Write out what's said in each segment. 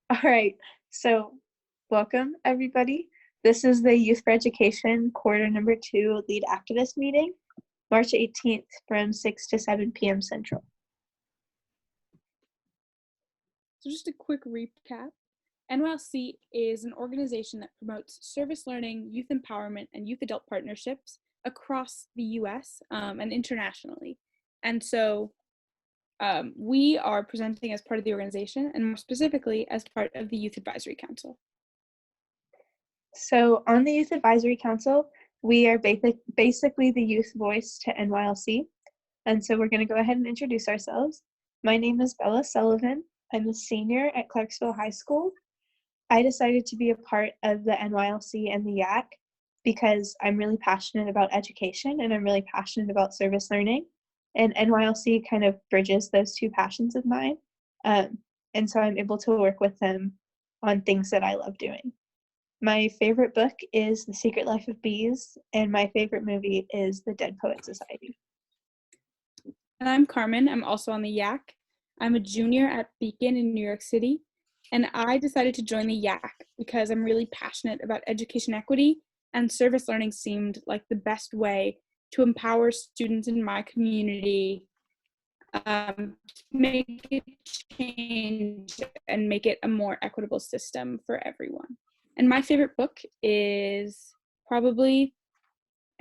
All right, so welcome everybody. This is the Youth4Education quarter number 2 lead activist meeting, March 18th from 6 to 7 p.m. Central. So just a quick recap. NYLC is an organization that promotes service learning, youth empowerment, and youth adult partnerships across the US and internationally. And so we are presenting as part of the organization, and more specifically as part of the Youth Advisory Council. So on the Youth Advisory Council, we are basically the youth voice to NYLC. And so we're going to go ahead and introduce ourselves. My name is Bella Sullivan. I'm a senior at Clarksville High School. I decided to be a part of the NYLC and the YAC because I'm really passionate about education and I'm really passionate about service learning. And NYLC kind of bridges those two passions of mine. And so I'm able to work with them on things that I love doing. My favorite book is The Secret Life of Bees, and my favorite movie is The Dead Poets Society. And I'm Carmen. I'm also on the YAC. I'm a junior at Beacon in New York City, and I decided to join the YAC because I'm really passionate about education equity, and service learning seemed like the best way to empower students in my community to make a change and make it a more equitable system for everyone. And my favorite book is probably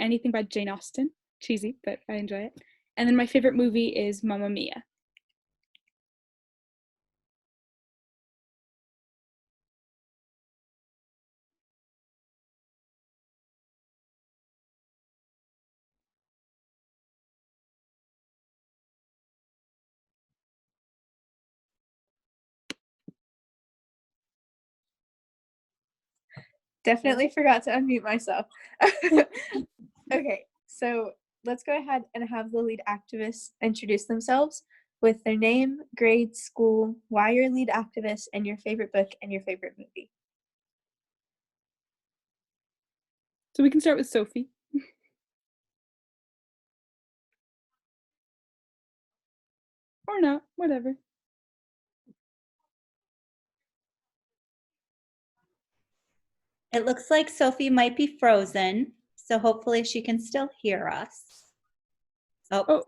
anything by Jane Austen. Cheesy, but I enjoy it. And then my favorite movie is Mamma Mia. Definitely forgot to unmute myself. Okay, so let's go ahead and have the lead activists introduce themselves with their name, grade, school, why you're lead activist, and your favorite book and your favorite movie. So we can start with Sophie. Or not, whatever. It looks like Sophie might be frozen, so hopefully she can still hear us. Oh,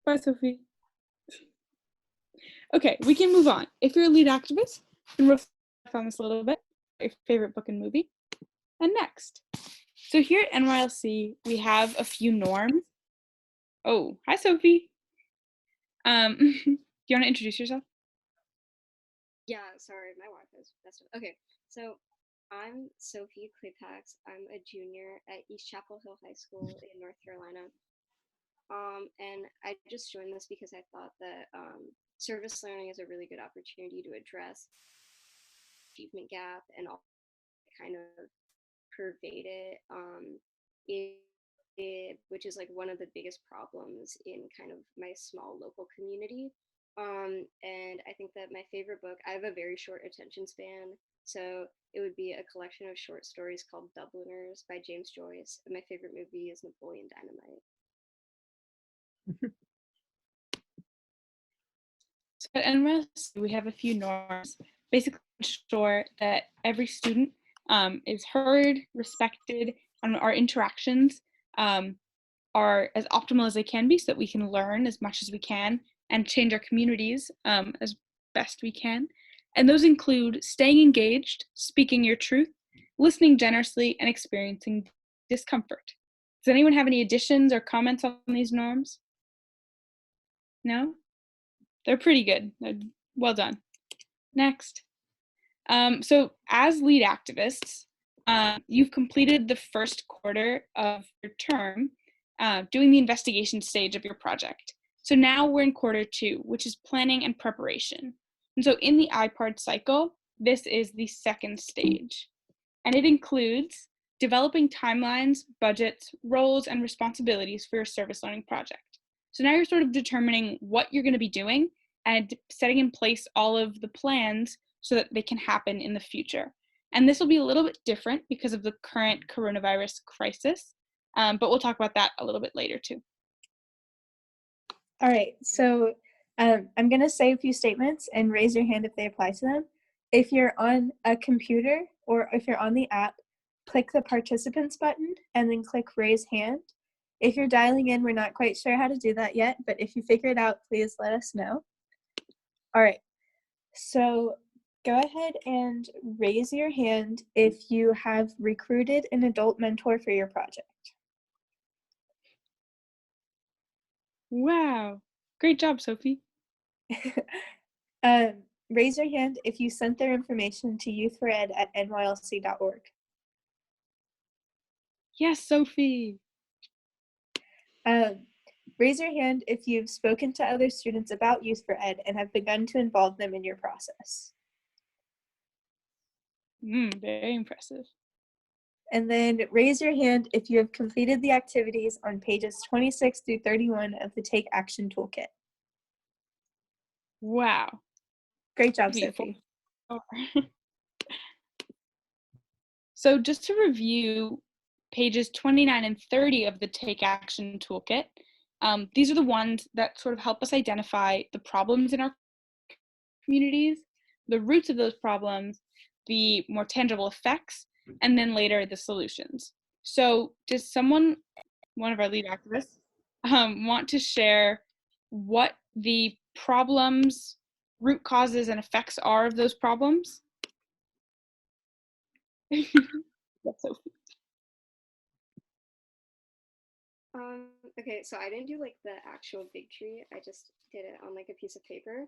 bye, Sophie. Okay, we can move on. If you're a lead activist, then reflect on this a little bit, your favorite book and movie. And next. So here at NYLC, we have a few norms. Oh, hi, Sophie. Do you want to introduce yourself? Yeah, sorry, my Wi-Fi is messed up. Okay, so I'm Sophie Klipax. I'm a junior at East Chapel Hill High School in North Carolina. And I just joined this because I thought that service learning is a really good opportunity to address achievement gap and all kind of pervade it, which is like one of the biggest problems in kind of my small local community. And I think that my favorite book, I have a very short attention span, so it would be a collection of short stories called Dubliners by James Joyce. And my favorite movie is Napoleon Dynamite. So at NYLC, we have a few norms, basically ensure that every student is heard, respected, and our interactions are as optimal as they can be so that we can learn as much as we can and change our communities as best we can. And those include staying engaged, speaking your truth, listening generously, and experiencing discomfort. Does anyone have any additions or comments on these norms? No? They're pretty good. Well done. Next. So as lead activists, you've completed the first quarter of your term doing the investigation stage of your project. So now we're in quarter 2, which is planning and preparation. And so in the IPARD cycle, this is the second stage. And it includes developing timelines, budgets, roles, and responsibilities for your service learning project. So now you're sort of determining what you're going to be doing and setting in place all of the plans so that they can happen in the future. And this will be a little bit different because of the current coronavirus crisis, but we'll talk about that a little bit later too. All right, so I'm going to say a few statements and raise your hand if they apply to them. If you're on a computer or if you're on the app, click the participants button and then click raise hand. If you're dialing in, we're not quite sure how to do that yet, but if you figure it out, please let us know. All right, so go ahead and raise your hand if you have recruited an adult mentor for your project. Wow. Great job, Sophie. Raise your hand if you sent their information to youth4ed@nylc.org. Yes, Sophie. Raise your hand if you've spoken to other students about Youth4Ed and have begun to involve them in your process. Very impressive. And then raise your hand if you have completed the activities on pages 26 through 31 of the Take Action Toolkit. Wow. Great job, Sophie. So just to review pages 29 and 30 of the Take Action Toolkit, these are the ones that sort of help us identify the problems in our communities, the roots of those problems, the more tangible effects, and then later the solutions. So does someone, one of our lead activists, want to share what the problems, root causes, and effects are of those problems? That's Sophie. Okay, so I didn't do like the actual big tree. I just did it on like a piece of paper.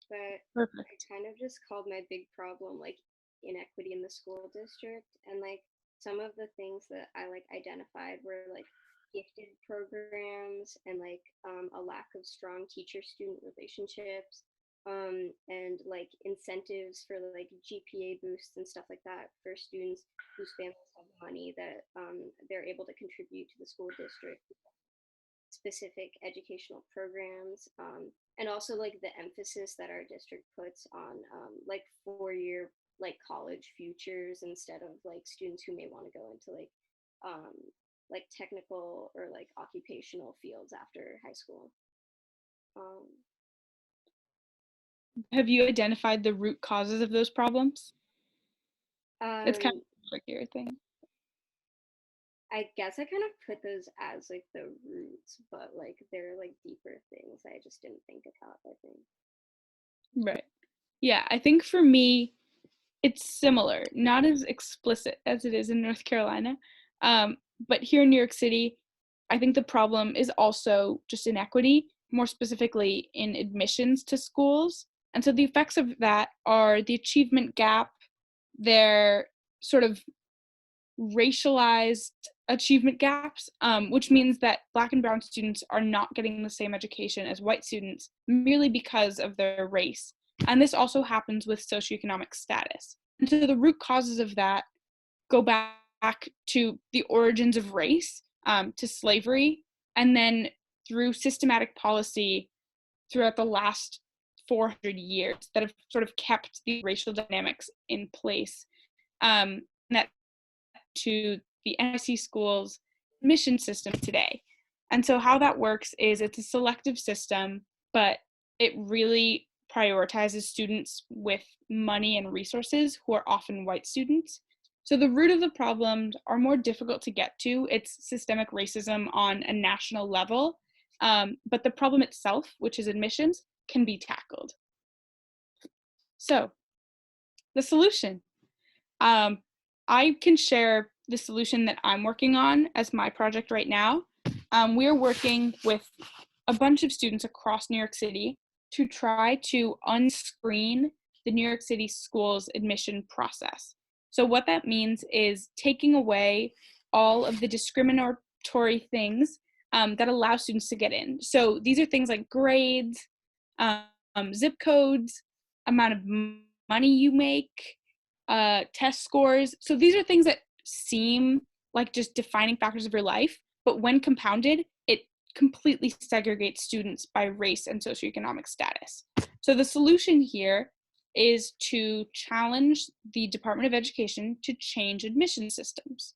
But Perfect. I kind of just called my big problem like inequity in the school district, and like some of the things that I like identified were like gifted programs and like a lack of strong teacher-student relationships, and like incentives for like GPA boosts and stuff like that for students whose families have money that they're able to contribute to the school district specific educational programs, and also like the emphasis that our district puts on like 4-year like college futures instead of like students who may want to go into like technical or like occupational fields after high school. Have you identified the root causes of those problems? It's kind of a trickier thing. I guess I kind of put those as like the roots, but like they're like deeper things I just didn't think about, I think. Right. Yeah, I think for me, it's similar, not as explicit as it is in North Carolina. But here in New York City, I think the problem is also just inequity, more specifically in admissions to schools. And so the effects of that are the achievement gap, their sort of racialized achievement gaps, which means that Black and Brown students are not getting the same education as white students merely because of their race. And this also happens with socioeconomic status. And so the root causes of that go back to the origins of race, to slavery, and then through systematic policy throughout the last 400 years that have sort of kept the racial dynamics in place. And that to the NOC schools admission system today. And so how that works is it's a selective system, but it really prioritizes students with money and resources who are often white students. So the root of the problems are more difficult to get to. It's systemic racism on a national level, but the problem itself, which is admissions, can be tackled. So the solution. I can share the solution that I'm working on as my project right now. We're working with a bunch of students across New York City to try to unscreen the New York City schools admission process. So what that means is taking away all of the discriminatory things that allow students to get in. So these are things like grades, zip codes, amount of money you make, test scores. So these are things that seem like just defining factors of your life, but when compounded, it completely segregates students by race and socioeconomic status. So the solution here is to challenge the Department of Education to change admission systems.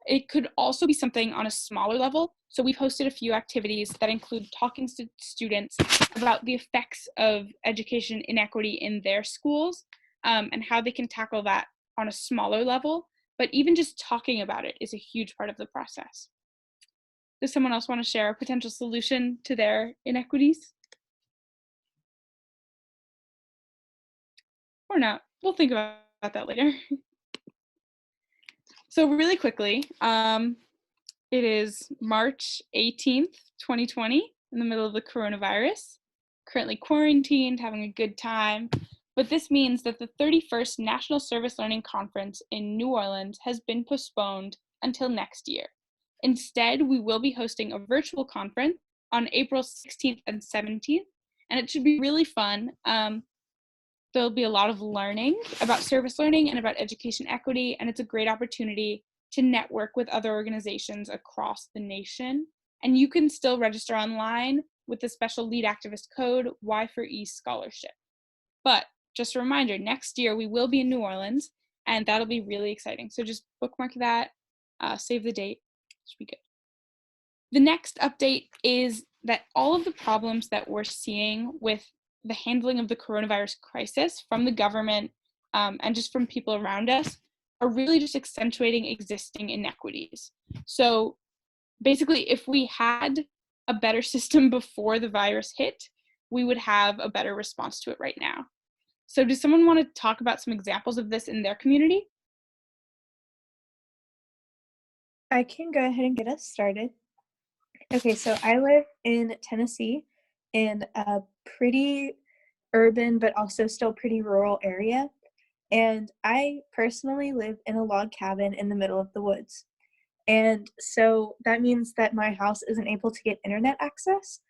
It could also be something on a smaller level. So we've hosted a few activities that include talking to students about the effects of education inequity in their schools, and how they can tackle that on a smaller level. But even just talking about it is a huge part of the process. Does someone else want to share a potential solution to their inequities? Or not? We'll think about that later. So really quickly, it is March 18th, 2020, in the middle of the coronavirus. Currently quarantined, having a good time. But this means that the 31st National Service Learning Conference in New Orleans has been postponed until next year. Instead, we will be hosting a virtual conference on April 16th and 17th, and it should be really fun. There'll be a lot of learning about service learning and about education equity, and it's a great opportunity to network with other organizations across the nation. And you can still register online with the special lead activist code Y4E Scholarship. But just a reminder, next year we will be in New Orleans, and that'll be really exciting. So just bookmark that, save the date, should be good. The next update is that all of the problems that we're seeing with the handling of the coronavirus crisis from the government, and just from people around us, are really just accentuating existing inequities. So basically, if we had a better system before the virus hit, we would have a better response to it right now. So does someone want to talk about some examples of this in their community? I can go ahead and get us started. Okay, so I live in Tennessee in a pretty urban but also still pretty rural area. And I personally live in a log cabin in the middle of the woods. And so that means that my house isn't able to get internet access.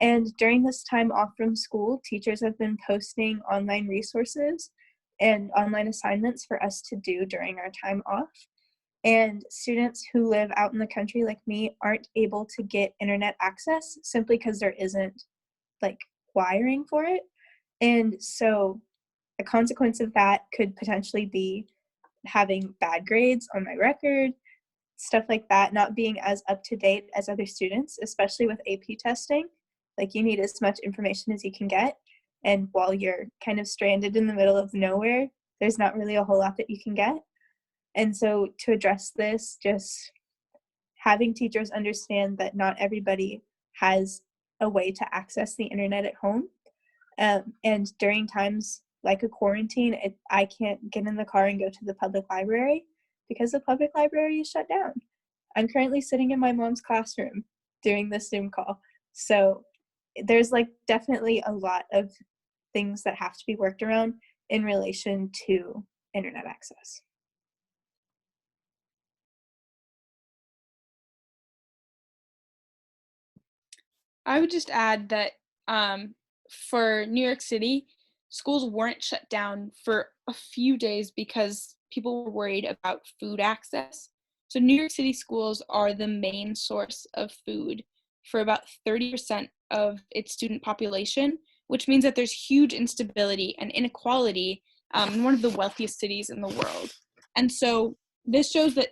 And during this time off from school, teachers have been posting online resources and online assignments for us to do during our time off. And students who live out in the country like me aren't able to get internet access simply because there isn't like wiring for it. And so a consequence of that could potentially be having bad grades on my record, stuff like that, not being as up to date as other students, especially with AP testing. Like, you need as much information as you can get. And while you're kind of stranded in the middle of nowhere, there's not really a whole lot that you can get. And so to address this, just having teachers understand that not everybody has a way to access the internet at home. And during times like a quarantine, I can't get in the car and go to the public library because the public library is shut down. I'm currently sitting in my mom's classroom doing this Zoom call. So there's like definitely a lot of things that have to be worked around in relation to internet access. I would just add that for New York City, schools weren't shut down for a few days because people were worried about food access. So New York City schools are the main source of food for about 30% of its student population, which means that there's huge instability and inequality in one of the wealthiest cities in the world. And so this shows that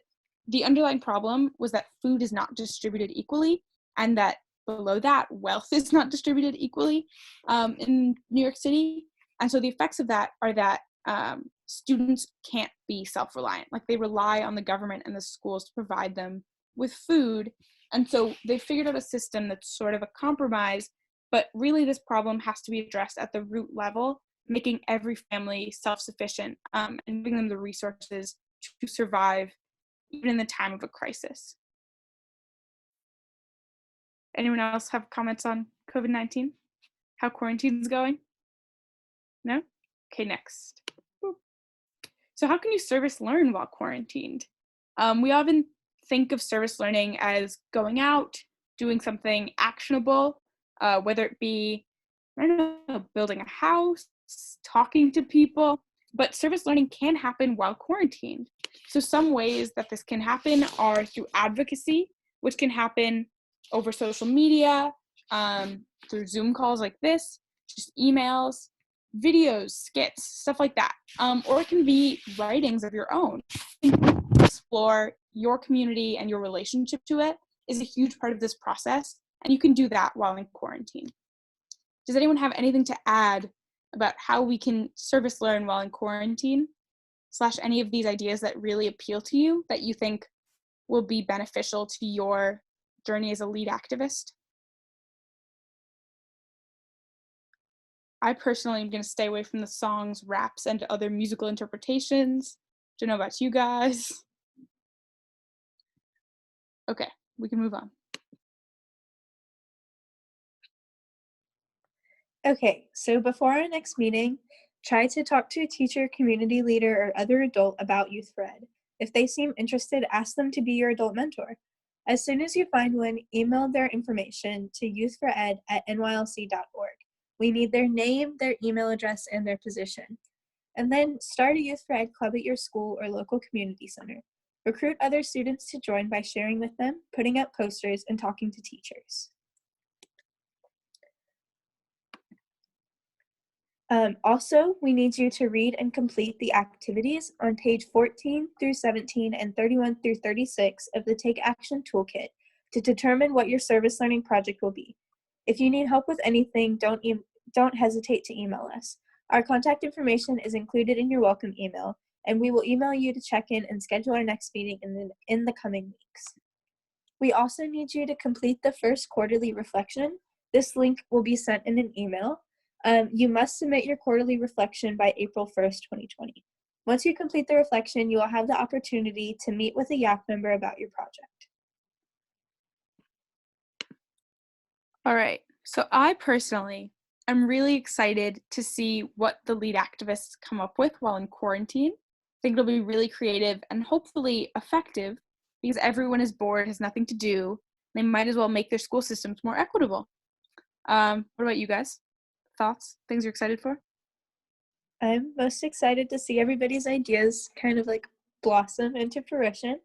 the underlying problem was that food is not distributed equally, and that below that, wealth is not distributed equally in New York City. And so the effects of that are that students can't be self-reliant. Like, they rely on the government and the schools to provide them with food. And so they figured out a system that's sort of a compromise, but really this problem has to be addressed at the root level, making every family self-sufficient and giving them the resources to survive even in the time of a crisis. Anyone else have comments on COVID-19? How quarantine's going? No? Okay, next. So how can you service learn while quarantined? We often think of service learning as going out, doing something actionable, whether it be, I don't know, building a house, talking to people, but service learning can happen while quarantined. So some ways that this can happen are through advocacy, which can happen over social media, through Zoom calls like this, just emails, videos, skits, stuff like that. Or it can be writings of your own. Explore your community and your relationship to it is a huge part of this process, and you can do that while in quarantine. Does anyone have anything to add about how we can service learn while in quarantine, / any of these ideas that really appeal to you that you think will be beneficial to your journey as a lead activist? I personally am going to stay away from the songs, raps, and other musical interpretations. Don't know about you guys. Okay, we can move on. Okay, so before our next meeting, try to talk to a teacher, community leader, or other adult about Youth4Ed. If they seem interested, ask them to be your adult mentor. As soon as you find one, email their information to youth4ed@nylc.org. We need their name, their email address, and their position. And then start a Youth4Ed club at your school or local community center. Recruit other students to join by sharing with them, putting up posters, and talking to teachers. Also, we need you to read and complete the activities on page 14 through 17 and 31 through 36 of the Take Action Toolkit to determine what your service learning project will be. If you need help with anything, don't hesitate to email us. Our contact information is included in your welcome email, and we will email you to check in and schedule our next meeting in the coming weeks. We also need you to complete the first quarterly reflection. This link will be sent in an email. You must submit your quarterly reflection by April 1st, 2020. Once you complete the reflection, you will have the opportunity to meet with a YAC member about your project. All right, so I personally am really excited to see what the lead activists come up with while in quarantine. I think it'll be really creative and hopefully effective because everyone is bored, has nothing to do. They might as well make their school systems more equitable. What about you guys? Thoughts? Things you're excited for? I'm most excited to see everybody's ideas kind of like blossom into fruition.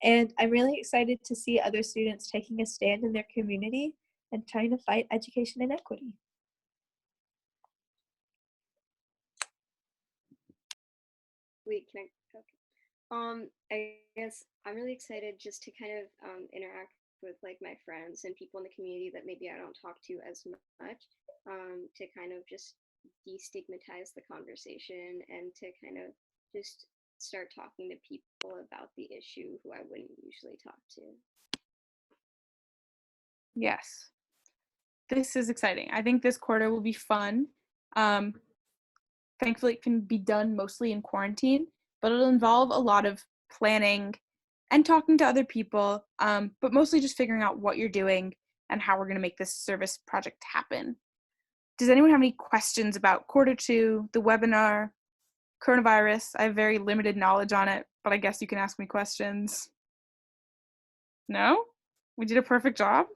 And I'm really excited to see other students taking a stand in their community and trying to fight education inequity. Wait, can I? Okay. I guess I'm really excited just to kind of interact with like my friends and people in the community that maybe I don't talk to as much, to kind of just destigmatize the conversation and to kind of just start talking to people about the issue who I wouldn't usually talk to. Yes. This is exciting. I think this quarter will be fun. Thankfully, it can be done mostly in quarantine, but it'll involve a lot of planning and talking to other people, but mostly just figuring out what you're doing and how we're going to make this service project happen. Does anyone have any questions about quarter 2, the webinar, coronavirus? I have very limited knowledge on it, but I guess you can ask me questions. No? We did a perfect job?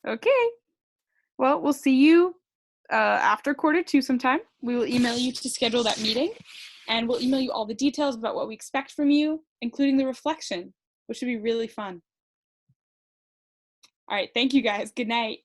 Okay. Well, we'll see you after quarter 2 sometime. We will email you to schedule that meeting, and we'll email you all the details about what we expect from you, including the reflection, which should be really fun. All right, thank you guys. Good night.